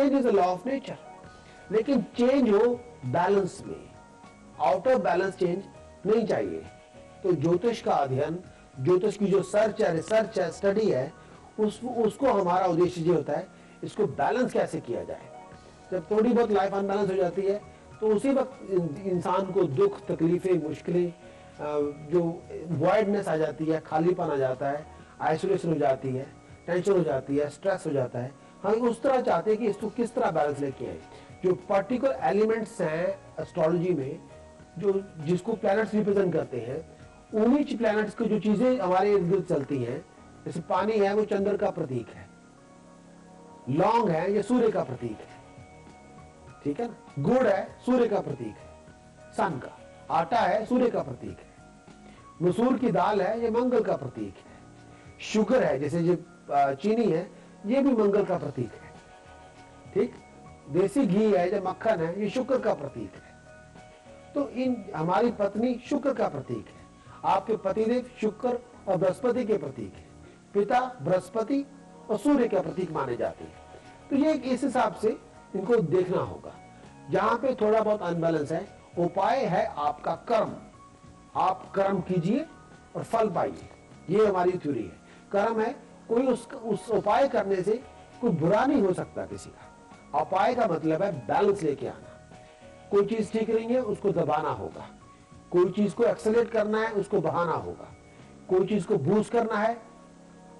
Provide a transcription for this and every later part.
Change is a law of nature, लेकिन change हो balance में, आउट ऑफ बैलेंस चेंज नहीं चाहिए। तो ज्योतिष का अध्ययन, ज्योतिष की जो सर्च है, रिसर्च है, स्टडी है, उसको हमारा उद्देश्य ये होता है इसको बैलेंस कैसे किया जाए। जब थोड़ी बहुत लाइफ अनबैलेंस हो जाती है तो उसी वक्त इंसान को दुख, तकलीफें, मुश्किलें, जो वॉइडनेस आ जाती है, खालीपन आ जाता है, आइसोलेशन हो जाती है, टेंशन हो जाती है, स्ट्रेस हो जाता है। हम उस तरह चाहते हैं कि इसको किस तरह बैलेंस लेके आए। जो पर्टिकुलर एलिमेंट्स हैं एस्ट्रोलॉजी में, जो जिसको प्लैनेट्स रिप्रेजेंट करते हैं, उन्हीं प्लैनेट्स की जो चीजें हमारे इर्द गिर्द चलती हैं, जैसे पानी है वो चंद्र का प्रतीक है, लौंग है ये सूर्य का प्रतीक है, ठीक है ना, गुड़ है सूर्य का प्रतीक है, सन का, आटा है सूर्य का प्रतीक है, मसूर की दाल है ये मंगल का प्रतीक है, शुगर है जैसे जो चीनी है ये भी मंगल का प्रतीक है, ठीक, देसी घी है जो मक्खन है ये शुक्र का प्रतीक है। तो इन हमारी पत्नी शुक्र का प्रतीक है, आपके पतिदेव शुक्र और बृहस्पति के प्रतीक है, पिता बृहस्पति और सूर्य का प्रतीक माने जाते हैं। तो ये इस हिसाब से इनको देखना होगा। जहां पे थोड़ा बहुत अनबैलेंस है, उपाय है आपका कर्म, आप कर्म कीजिए और फल पाइए, ये हमारी थ्योरी है। कर्म है, कोई उस उपाय करने से कोई बुरा नहीं हो सकता किसी का। उपाय का मतलब है बैलेंस लेके आना। कोई चीज ठीक नहीं है उसको दबाना होगा, कोई चीज को एक्सेलरेट करना है उसको बढ़ाना होगा, कोई चीज को बूस्ट करना है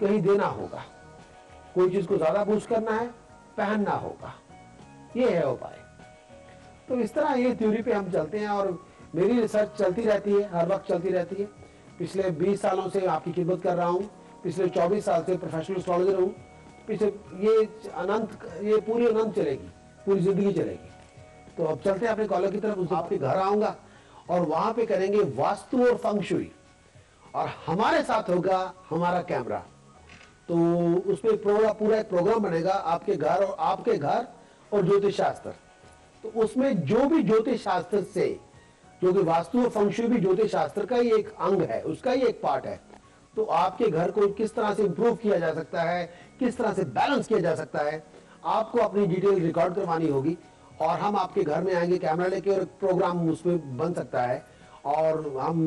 कहीं देना होगा, कोई चीज को ज्यादा बूस्ट करना है पहनना होगा, ये है उपाय। तो इस तरह ये थ्योरी पे हम चलते हैं और मेरी रिसर्च चलती रहती है, हर वक्त चलती रहती है। पिछले 20 सालों से आपकी खिदमत कर रहा हूँ, पिछले 24 साल से प्रोफेशनल एस्ट्रोलॉजर हूँ, पिछले ये पूरी अनंत चलेगी, पूरी जिंदगी चलेगी। तो अब चलते हैं अपने कॉलर की तरफ। आपके घर आऊंगा और वहां पे करेंगे वास्तु और फंग शुई, और हमारे साथ होगा हमारा कैमरा। तो उसमें पूरा एक प्रोग्राम बनेगा, आपके घर और ज्योतिष शास्त्र। तो उसमें जो भी ज्योतिष शास्त्र से, जो कि वास्तु और फंग शुई भी ज्योतिष शास्त्र का ही एक अंग है, उसका ही एक पार्ट है। तो आपके घर को किस तरह से इंप्रूव किया जा सकता है, किस तरह से बैलेंस किया जा सकता है, आपको अपनी डिटेल रिकॉर्ड करवानी होगी और हम आपके घर में आएंगे कैमरा लेके और एक प्रोग्राम उसमें बन सकता है। और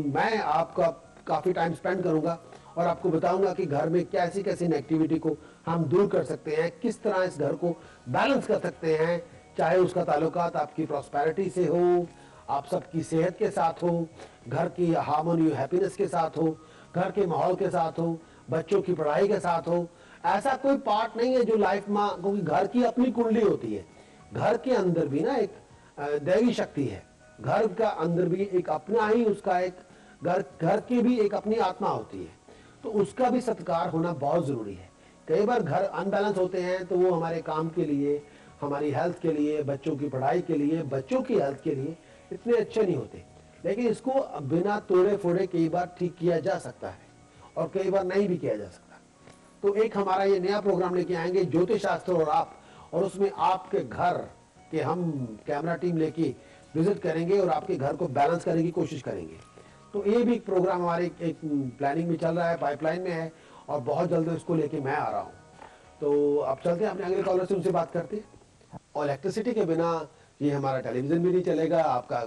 मैं आपका काफी टाइम स्पेंड करूंगा और आपको बताऊंगा कि घर में कैसी कैसी नेगेटिविटी को हम दूर कर सकते हैं, किस तरह इस घर को बैलेंस कर सकते हैं, चाहे उसका ताल्लुकात आपकी प्रॉस्पेरिटी से हो, आप सबकी सेहत के साथ हो, घर की हार्मोनी हैप्पीनेस के साथ हो, घर के माहौल के साथ हो, बच्चों की पढ़ाई के साथ हो। ऐसा कोई पार्ट नहीं है जो लाइफ में, क्योंकि घर की अपनी कुंडली होती है, घर के अंदर भी ना एक दैवी शक्ति है, घर का अंदर भी एक अपना ही उसका एक घर की भी एक अपनी आत्मा होती है, तो उसका भी सत्कार होना बहुत जरूरी है। कई बार घर अनबैलेंस होते हैं तो वो हमारे काम के लिए, हमारी हेल्थ के लिए, बच्चों की पढ़ाई के लिए, बच्चों की हेल्थ के लिए इतने अच्छे नहीं होते, लेकिन इसको बिना तोड़े फोड़े कई बार ठीक किया जा सकता है और कई बार नहीं भी किया जा सकता। तो एक हमारा ये नया प्रोग्राम लेके आएंगे ज्योतिष शास्त्र और आप, और उसमें आपके घर के हम कैमरा टीम लेके विजिट करेंगे और आपके घर को बैलेंस करने की कोशिश करेंगे। तो ये भी प्रोग्राम हमारे एक प्लानिंग में चल रहा है, पाइपलाइन में है और बहुत जल्द इसको लेके मैं आ रहा हूँ। तो अब चलते हैं अपने अगले कॉलर से, उनसे बात करते हैं। और इलेक्ट्रिसिटी के बिना ये हमारा टेलीविजन भी नहीं चलेगा, आपका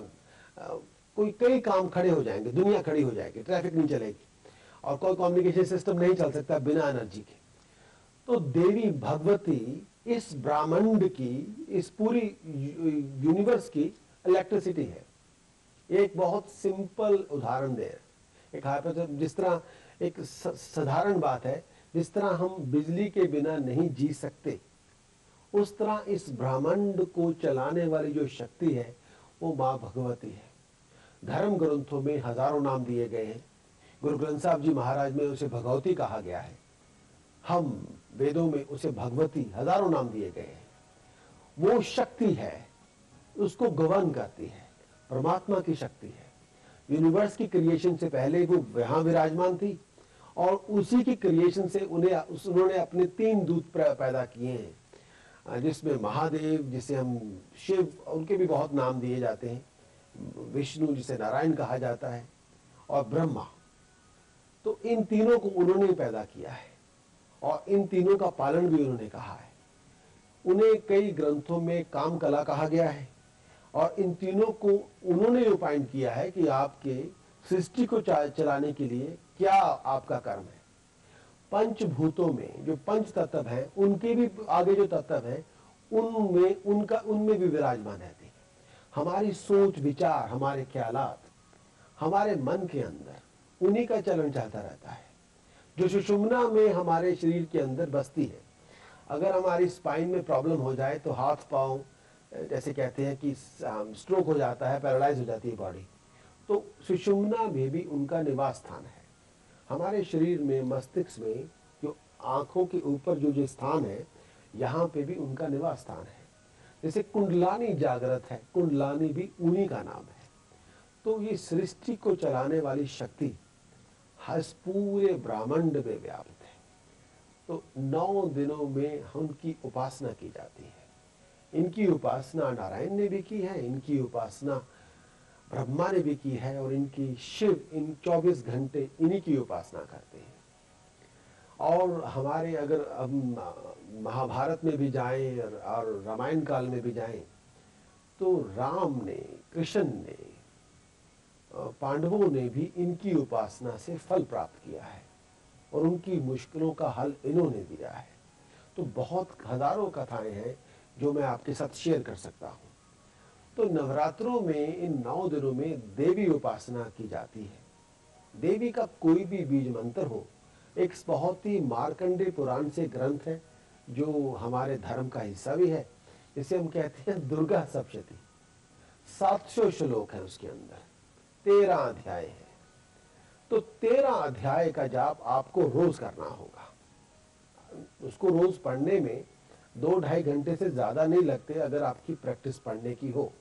कई काम खड़े हो जाएंगे, दुनिया खड़ी हो जाएगी, ट्रैफिक नहीं चलेगी और कोई कम्युनिकेशन सिस्टम नहीं चल सकता बिना एनर्जी के। तो देवी भगवती इस ब्रह्मांड की, इस पूरी यूनिवर्स की इलेक्ट्रिसिटी है। एक बहुत सिंपल उदाहरण दे, एक जिस तरह एक साधारण बात है, जिस तरह हम बिजली के बिना नहीं जी सकते, उस तरह इस ब्रह्मांड को चलाने वाली जो शक्ति है वो माँ भगवती है। धर्म ग्रंथों में हजारों नाम दिए गए हैं, गुरु ग्रंथ साहब जी महाराज में उसे भगवती कहा गया है, हम वेदों में उसे भगवती हजारों नाम दिए गए हैं। वो शक्ति है, उसको गवर्न करती है, परमात्मा की शक्ति है। यूनिवर्स की क्रिएशन से पहले वो वहां विराजमान थी और उसी की क्रिएशन से उन्होंने अपने 3 दूत पैदा किए हैं, जिसमें महादेव जिसे हम शिव, उनके भी बहुत नाम दिए जाते हैं, विष्णु जिसे नारायण कहा जाता है, और ब्रह्मा। तो इन तीनों को उन्होंने पैदा किया है और इन तीनों का पालन भी उन्होंने कहा है। उन्हें कई ग्रंथों में काम कला कहा गया है और इन तीनों को उन्होंने उपायन किया है कि आपके सृष्टि को चलाने के लिए क्या आपका कर्म है। पंचभूतों में जो पंच तत्व हैं उनके भी आगे जो तत्व हैं उनमें भी विराजमान रहते हैं। हमारी सोच विचार, हमारे ख्यालात, हमारे मन के अंदर उन्हीं का चलन चलता रहता है। जो सुषुम्ना में हमारे शरीर के अंदर बसती है, अगर हमारी स्पाइन में प्रॉब्लम हो जाए तो हाथ पांव, जैसे कहते हैं कि स्ट्रोक हो जाता है, पैरालाइज हो जाती है बॉडी, तो सुषुम्ना में भी उनका निवास स्थान है। हमारे शरीर में, मस्तिष्क में, जो आंखों के ऊपर जो स्थान है, यहाँ पे भी उनका निवास स्थान है। जैसे कुंडलानी जागृत है, कुंडलानी भी उन्हीं का नाम है। तो ये सृष्टि को चलाने वाली शक्ति हर पूरे ब्रह्मांड में व्याप्त है। तो 9 दिनों में उनकी उपासना की जाती है। इनकी उपासना नारायण ने भी की है, इनकी उपासना ब्रह्मा ने भी की है और इनकी शिव इन 24 घंटे इन्हीं की उपासना करते हैं। और हमारे अगर हम महाभारत में भी जाएं और रामायण काल में भी जाएं तो राम ने, कृष्ण ने, पांडवों ने भी इनकी उपासना से फल प्राप्त किया है और उनकी मुश्किलों का हल इन्होंने दिया है। तो बहुत हजारों कथाएं हैं जो मैं आपके साथ शेयर कर सकता हूं। तो नवरात्रों में इन 9 दिनों में देवी उपासना की जाती है। देवी का कोई भी बीज मंत्र हो, एक बहुत ही मार्कंडे पुराण से ग्रंथ है जो हमारे धर्म का हिस्सा भी है, इसे हम कहते हैं दुर्गा सप्तशती। 700 श्लोक है उसके अंदर, 13 अध्याय है। तो 13 अध्याय का जाप आपको रोज करना होगा। उसको रोज पढ़ने में 2-2.5 घंटे से ज्यादा नहीं लगते अगर आपकी प्रैक्टिस पढ़ने की हो।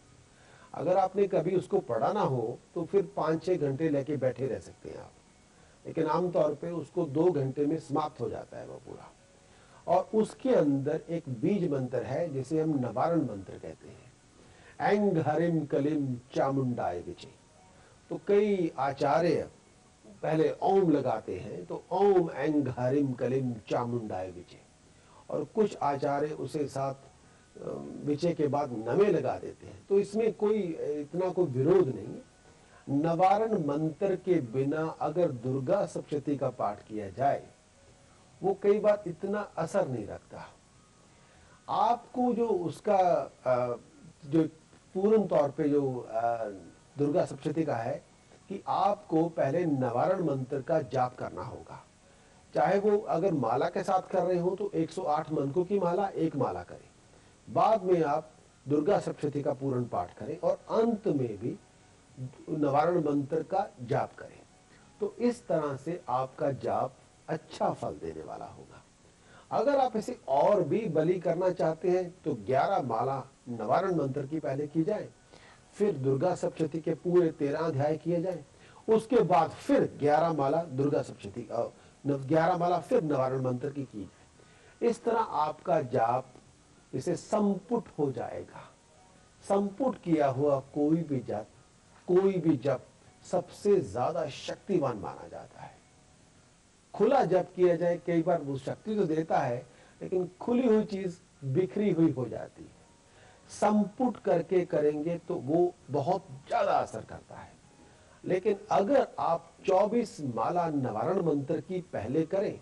अगर आपने कभी उसको पढ़ा ना हो तो फिर 5-6 घंटे लेके बैठे रह सकते हैं आप, लेकिन आमतौर पे उसको 2 घंटे में समाप्त हो जाता है वो पूरा। और उसके अंदर एक बीज मंत्र है जिसे हम नवारण मंत्र कहते हैं, ऐंग हरिम कलिम चामुंडाय विचे। तो कई आचार्य पहले ओम लगाते हैं, तो ओम ऐंग हरिम कलिम चामुंडाय विचे, और कुछ आचार्य उसे साथ विचे के बाद नमे लगा देते हैं। तो इसमें कोई इतना कोई विरोध नहीं है। नवारण मंत्र के बिना अगर दुर्गा सप्तशती का पाठ किया जाए वो कई बार इतना असर नहीं रखता। आपको जो उसका जो पूर्ण तौर पे जो दुर्गा सप्तशती का है कि आपको पहले नवारण मंत्र का जाप करना होगा। चाहे वो अगर माला के साथ कर रहे हो तो 108 मंत्रों की माला, एक माला करें, बाद में आप दुर्गा सप्तशती का पूर्ण पाठ करें और अंत में भी नवारण मंत्र का जाप करें। तो इस तरह से आपका जाप अच्छा फल देने वाला होगा। अगर आप इसे और भी बली करना चाहते हैं तो 11 माला नवारण मंत्र की पहले की जाए, फिर दुर्गा सप्तशती के पूरे 13 अध्याय किए जाए, उसके बाद फिर 11 माला दुर्गा सप्तशती 11 माला फिर नवारण मंत्र की जाए। इस तरह आपका जाप इसे संपुट हो जाएगा। संपुट किया हुआ कोई भी जप सबसे ज्यादा शक्तिवान माना जाता है। खुला जप किया जाए कई बार वो शक्ति तो देता है लेकिन खुली हुई चीज बिखरी हुई हो जाती है। संपुट करके करेंगे तो वो बहुत ज्यादा असर करता है। लेकिन अगर आप 24 माला नवारण मंत्र की पहले करें,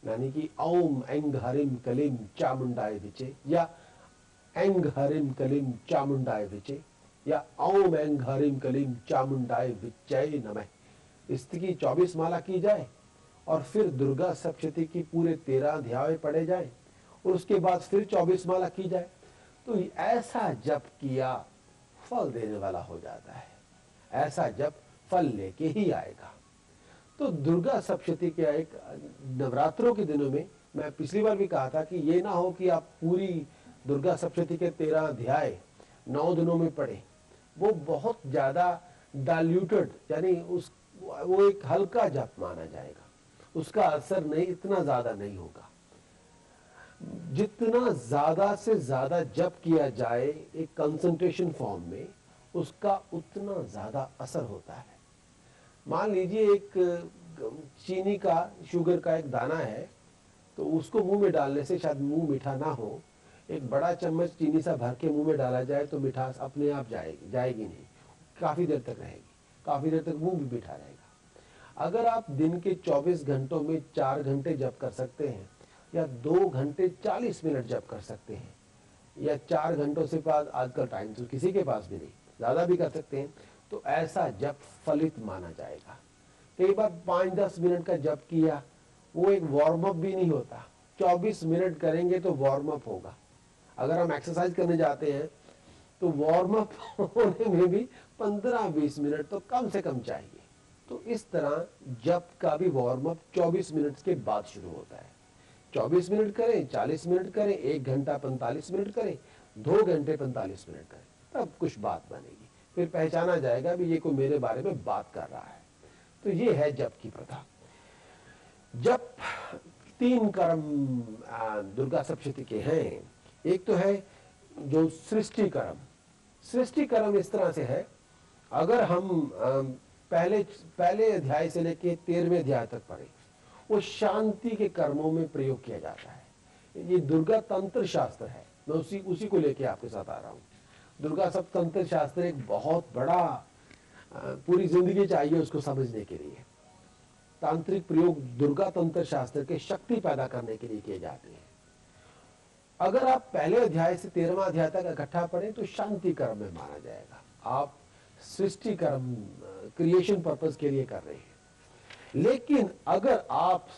यानी कि ओम ऐंग हरिम कलिम चामुंडाय विचे या ऐंग हरिम कलिम चामुंडाय विचे या ओम ऐंग हरिम कलिम चामुंडाय विचय नमः, इसकी 24 माला की जाए और फिर दुर्गा सप्तशती की पूरे 13 अध्याय पढ़े जाए और उसके बाद फिर 24 माला की जाए, तो ऐसा जप किया फल देने वाला हो जाता है। ऐसा जप फल लेके ही आएगा। तो दुर्गा सप्तशती के एक नवरात्रों के दिनों में, मैं पिछली बार भी कहा था कि ये ना हो कि आप पूरी दुर्गा सप्तशती के 13 अध्याय 9 दिनों में पढ़े, वो बहुत ज्यादा डाइल्यूटेड, यानी वो एक हल्का जप माना जाएगा, उसका असर नहीं इतना ज्यादा नहीं होगा। जितना ज्यादा से ज्यादा जप किया जाए एक कंसंट्रेशन फॉर्म में, उसका उतना ज्यादा असर होता है। मान लीजिए एक चीनी का, शुगर का एक दाना है, तो उसको मुंह में डालने से शायद मुंह मीठा ना हो, एक बड़ा चम्मच चीनी सा भर के मुंह में डाला जाए तो मिठास अपने आप जाएगी नहीं, काफी देर तक रहेगी, काफी देर तक मुंह भी मीठा रहेगा। अगर आप दिन के 24 घंटों में 4 घंटे जप कर सकते हैं, या 2 घंटे 40 मिनट जप कर सकते हैं, या 4 घंटों से बाद, आजकल टाइम तो किसी के पास भी नहीं, ज्यादा भी कर सकते हैं, तो ऐसा जप फलित माना जाएगा। कई बार 5-10 मिनट का जप किया, वो एक वार्म अप भी नहीं होता, 24 मिनट करेंगे तो वार्म अप होगा। अगर हम एक्सरसाइज करने जाते हैं तो वार्म अप होने में भी 15-20 मिनट तो कम से कम चाहिए। तो इस तरह जप का भी वार्म अप 24 मिनट के बाद शुरू होता है। 24 मिनट करें, 40 मिनट करें, 1 घंटा 45 मिनट करें, 2 घंटे 45 मिनट करें, तब कुछ बात बनेगी, फिर पहचाना जाएगा भी ये कोई मेरे बारे में बात कर रहा है। तो ये है जप की प्रथा। जप 3 कर्म दुर्गा सप्तशती के हैं। एक तो है जो सृष्टि कर्म। सृष्टि कर्म इस तरह से है, अगर हम पहले अध्याय से लेकर 13वें अध्याय तक पढ़े, वो शांति के कर्मों में प्रयोग किया जाता है। ये दुर्गा तंत्र शास्त्र है, मैं उसी को लेके आपके साथ आ रहा हूं। दुर्गा सप्तंत्र शास्त्र एक बहुत बड़ा, पूरी जिंदगी चाहिए उसको समझने के लिए। तांत्रिक प्रयोग दुर्गा तंत्र शास्त्र के शक्ति पैदा करने के लिए किए जाते हैं। अगर आप पहले अध्याय से 13वां अध्याय तक इकट्ठा पढ़ें तो शांति कर्म में माना जाएगा। आप सृष्टि कर्म, क्रिएशन पर्पस के लिए कर रहे हैं। लेकिन अगर आप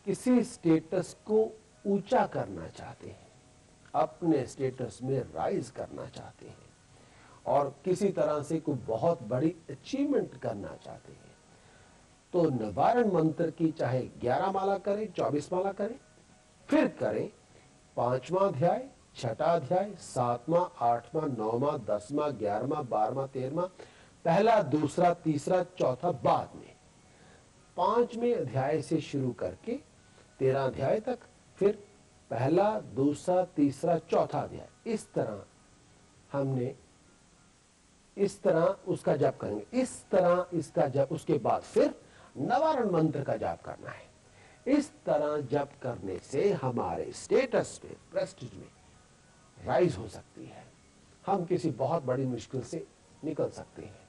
किसी स्टेटस को ऊंचा करना चाहते हैं, अपने स्टेटस में राइज करना चाहते हैं, और किसी तरह से कोई बहुत बड़ी अचीवमेंट करना चाहते हैं, तो निवारण मंत्र की चाहे 11 माला करें, 24 माला करें, फिर करें 5वां अध्याय, 6ठा अध्याय, 7वां, 8वां, 9वां, 10वां, 11वां, 12वां, 13वां, पहला, दूसरा, तीसरा, चौथा बाद में, 5वें अध्याय से शुरू करके 13 अध्याय तक, फिर पहला, दूसरा, तीसरा, चौथा अध्याय, इस तरह हमने, इस तरह उसका जाप करेंगे, इस तरह इसका जाप, उसके बाद फिर निवारण मंत्र का जाप करना है। इस तरह जप करने से हमारे स्टेटस में, प्रेस्टीज में राइज हो सकती है। हम किसी बहुत बड़ी मुश्किल से निकल सकते हैं,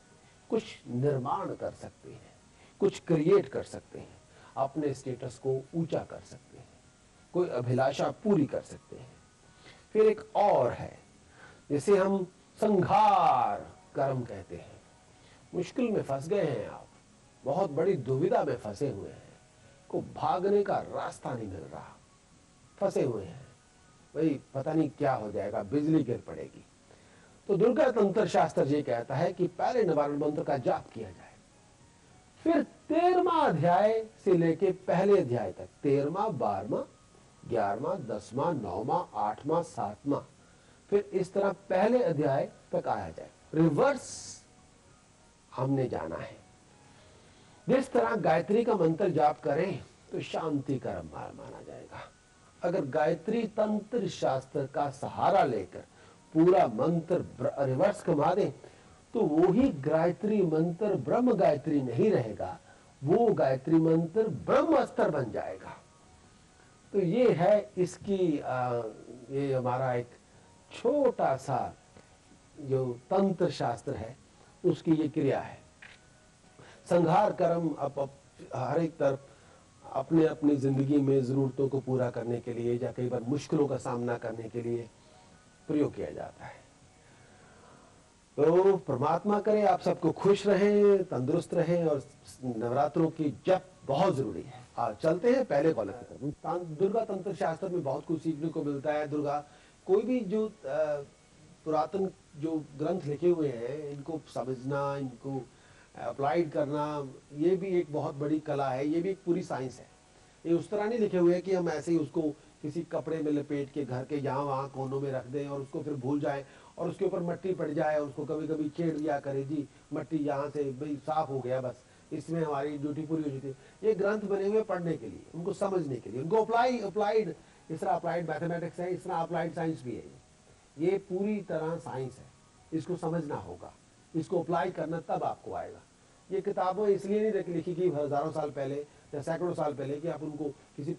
कुछ निर्माण कर सकते हैं, कुछ क्रिएट कर सकते हैं, अपने स्टेटस को ऊंचा कर सकते हैं, कोई अभिलाषा पूरी कर सकते हैं। फिर एक और है जिसे हम संघार कर्म कहते हैं। मुश्किल में फंस गए हैं आप, बहुत बड़ी दुविधा में फंसे हुए हैं, को भागने का रास्ता नहीं मिल रहा, फंसे हुए हैं, भाई पता नहीं क्या हो जाएगा, बिजली गिर पड़ेगी। तो दुर्गा तंत्र शास्त्र ये कहता है कि पहले निवारण मंत्र का जाप किया जाए, फिर 13वां अध्याय से लेके पहले अध्याय तक, 13वां, 12वां, 11वां, 10वां, 9वां, 8वां, 7वां, फिर इस तरह पहले अध्याय तक आया जाए। रिवर्स हमने जाना है। जिस तरह गायत्री का मंत्र जाप करें तो शांति कर्म माना जाएगा। अगर गायत्री तंत्र शास्त्र का सहारा लेकर पूरा मंत्र रिवर्स घुमा दें तो वो ही गायत्री मंत्र ब्रह्म गायत्री नहीं रहेगा, वो गायत्री मंत्र ब्रह्म अस्त्र बन जाएगा। तो ये है इसकी ये हमारा एक छोटा सा जो तंत्र शास्त्र है उसकी ये क्रिया है। संघार कर्म हर एक तरफ अपने अपनी जिंदगी में जरूरतों को पूरा करने के लिए या कई बार मुश्किलों का सामना करने के लिए प्रयोग किया जाता है। तो परमात्मा करे आप सबको खुश रहें, तंदुरुस्त रहें, और नवरात्रों की जप बहुत जरूरी है। चलते हैं पहले कॉलम की तरफ। दुर्गा तंत्र शास्त्र में बहुत कुछ सीखने को मिलता है। दुर्गा कोई भी जो पुरातन जो ग्रंथ लिखे हुए हैं इनको समझना, इनको अप्लाइड करना, ये भी एक बहुत बड़ी कला है, ये भी एक पूरी साइंस है। ये उस तरह नहीं लिखे हुए हैं कि हम ऐसे ही उसको किसी कपड़े में लपेट के घर के यहाँ वहाँ कोनों में रख दें और उसको फिर भूल जाए और उसके ऊपर मट्टी पड़ जाए और उसको कभी कभी छेड़ दिया करे, जी मट्टी यहाँ से भाई साफ हो गया, बस इसमें हमारी ड्यूटी पूरी हो जाती है। ये ग्रंथ बने हुए पढ़ने के लिए, उनको समझने के लिए, उनको अप्लाइड इस तरह अप्लाइड मैथमेटिक्स है, इस तरह अप्लाइड साइंस भी है। ये पूरी तरह साइंस है, इसको समझना होगा, इसको अप्लाई करना तब आपको आएगा। ये किताबें इसलिए नहीं लिखी कि हजारों साल पहले या सैकड़ों साल पहले कि आप उनको किसी